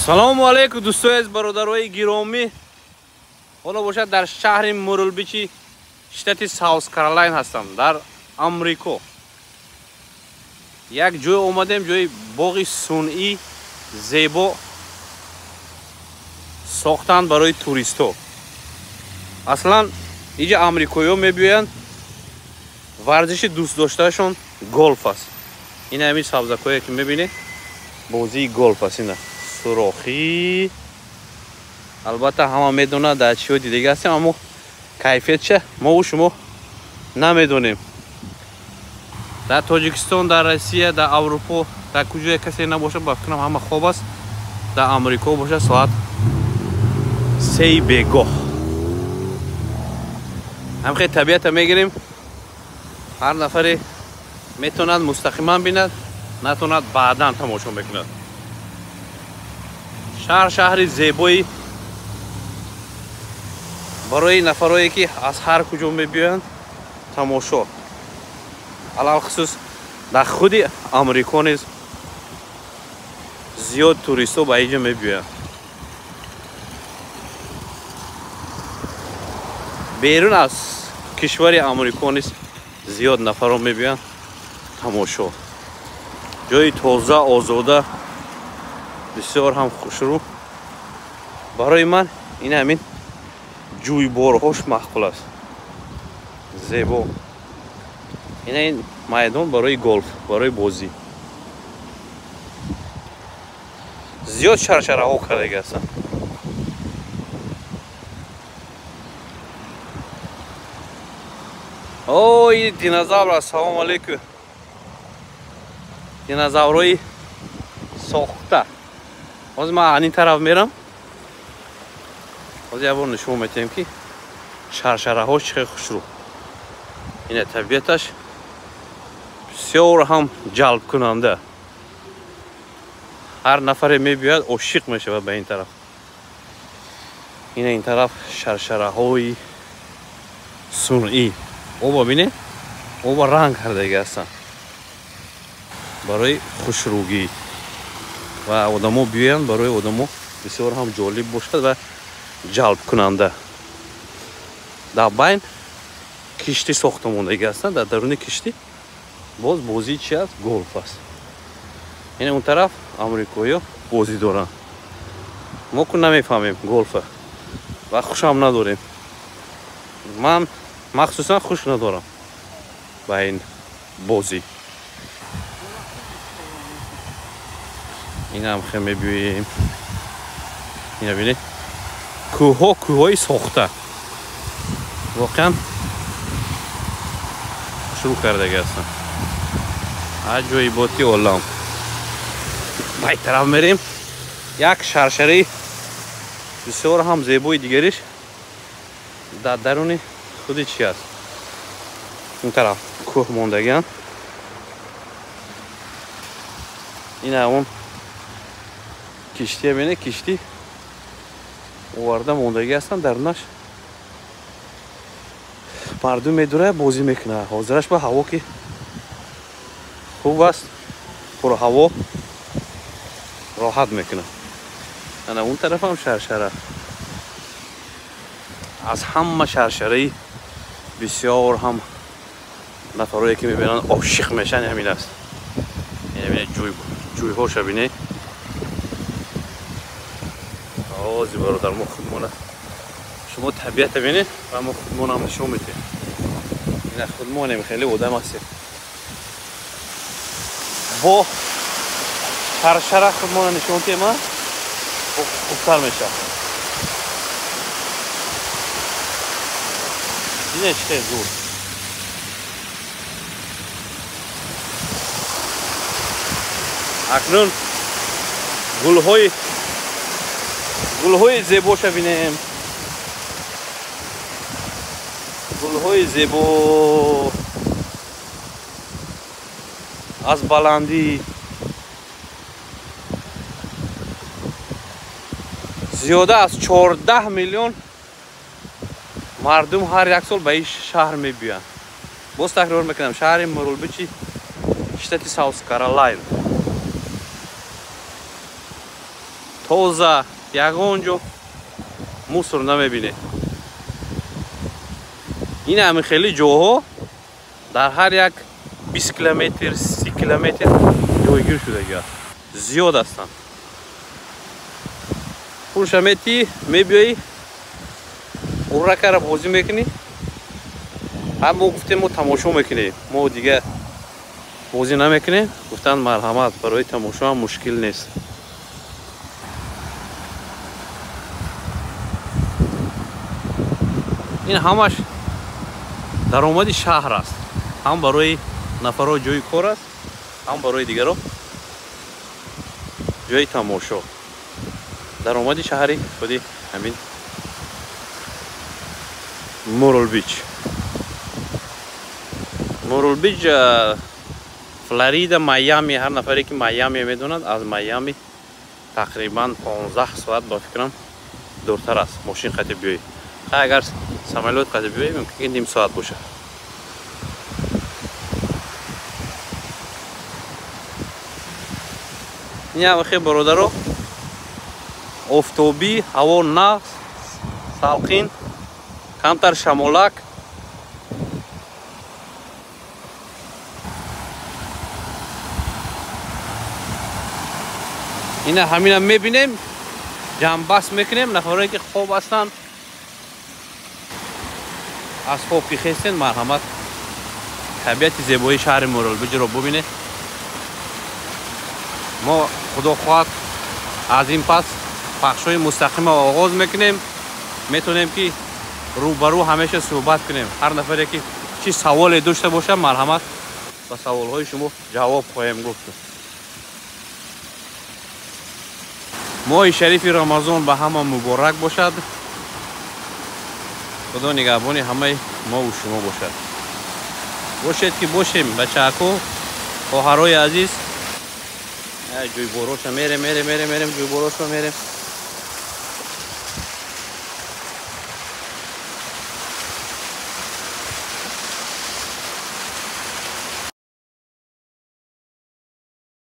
салому алейкум дӯстои аз бародарои гиромӣ. ҳоло бошад дар шаҳри мурулбичи штати Саус Каролайн ҳастам, дар амрико. як ҷой омадем, ҷои боғи сунъӣ зебо сохтанд барои туристҳо. аслан инҷа амрикоиҳо мебиёянд, варзиши дӯстдоштаашон голф аст. ин ҳамин сабзакое ки мебинед бозии голф аст. ина сурохӣ, албатта ҳама медонад дар чиҳои дига ҳастем, аммо кайфиятша мову шумо намедонем. дар тоҷикистон, дар Россия, дар Аврупо, дар куҷое касе набошад, ба фикрам ҳама хоб аст. дар амрико бошад соат 3 бегоҳ. ҳамхел табиата мегирем. ҳар нафаре метавонад мустақиман бинад, натавонад баъдан тамошо мекунад. шаҳри зебои барои нафарое ки аз ҳар куҷо мебиёянд тамошо. алалхусус дар худи амрико низ зиёд туристҳо ба инҷо мебиёянд. берун аз кишвари амрико низ зиёд нафарон мебиёянд тамошо. ҷои тоза, озода, бисёр ҳам хушрӯ. барои ман ин ҳамин ҷӯйборҳош маъқул аст. зебо. ина ин майдон барои голф, барои бозӣ. зиёд шаршараҳо кардаги ҳастанд. ой, динозавр аст. салому алейкум. динозаврои сохта. ҳозир ман анин тараф мерам. ҳозир як бор нишон метаҳем ки шаршараҳош чӣ хел хушрӯ. ина табиаташ бисёр ҳам ҷалб кунанда. ҳар нафаре мебиёяд, ошиқ мешавад ба ин тараф. ина ин тараф шаршараҳои сунъӣ. оба бинед, оба ранг кардаги ҳастанд барои хушрӯгӣ ва одамо биёянд, барои одамо бисёр ҳам ҷолиб бошад ва ҷалб кунанда. дар байн киштӣ сохта мондагӣ ҳастанд. дар даруни киштӣ боз бозии чи аст? Голф аст. ина он тараф амрикоиҳо бозӣ доранд. мо ку намефаҳмем голфа ва хушам надорем. ман махсусан хуш надорам ба ин бозӣ. ина ҳам хел мебиёем. ина бинед, кӯҳҳои сохта. воқеан хушрӯ кардаги ҳастанд. ҳар ҷои боти олам. ба ин тараф мерем. як шаршараи бисёр ҳам зебои дигариш дар даруни худи чи аст? ин тараф кӯҳ мондагианд. ина он киштия бинед, киштӣ оварда мондагӣ ҳастанд. дарунаш мардум медурад, бозӣ мекунад. ҳозираш ба ҳаво ки хуб аст, пурҳаво роҳат мекунад. ана он тараф ҳам шаршара. аз ҳама шаршараи бисёр ҳам нафарое ки мебинанд ошиқ мешаванд ҳамин аст. ина бинед, ҷӯйҳоша бинед. ҳозир бародар мо худмона, шумо табиата бинед ва мо худмонам нишон медиҳем. ина худмонем, хеле одам ҳастем. бо шаршара худмона нишон диҳем, хубтар мешавад. ина чӣ хел зуд. акнун гулҳои зебоша бинем. гулҳои зебо аз баландӣ. зиёда аз 14 миллион мардум ҳар як сол ба ин шаҳр мебиёянд. боз такрор мекунам, шаҳри мурулбичи штати Саус Каролайн. тоза, ягон ҷо мусор намебинед. ин ҳами хеле ҷоҳо дар ҳар як 20 километр 30 километр ҷойгир шудагиаст. зиёд ҳастанд. пуршамети мебиёӣ урракара бозӣ мекунӣ. мо гуфтем мо тамошо мекунем, мо дига бозӣ намекунем. гуфтанд марҳамат, барои тамошо ҳам мушкил нест. ин ҳамаш даромади шаҳр аст. ҳам барои нафарҳо ҷойи кор аст, ҳам барои дигаро ҷойи тамошо. даромади шаҳри худи ҳамин Морал Бич. Морал Бич Флорида, Майами. ҳар нафаре ки Майами медонад, аз Майами тақрибан 15 соат ба фикрам дуртар аст. мошин қатиб биёӣ. агар самолёт қатиб биёӣ мумкин ки ним соат бошад. ин хе бародаро, офтобӣ, ҳаво нағз, салқин, камтар шамолак. ина ҳамина мебинем, ҷамъбаст мекунем. нафаре ки хоб ҳастанд, аз хоб ки хестен, марҳамат, табиати зебоии шаҳри Морал Бичро бубинед. мо худо хоҳад аз ин пас пахшҳои мустақима оғоз мекунем. метавонем ки рӯ ба рӯ ҳамеша суҳбат кунем. ҳар нафаре ки чӣ саволе дошта боша, марҳамат, ба саволҳои шумо ҷавоб хоҳем гуфт. моҳи шарифи рамазон ба ҳама муборак бошад. худо нигаҳбони ҳамаи мову шумо бошад. бошед ки бошем бачаҳако, хоҳарои азиз. ҷойбороша мерем ҷойбороша мерем.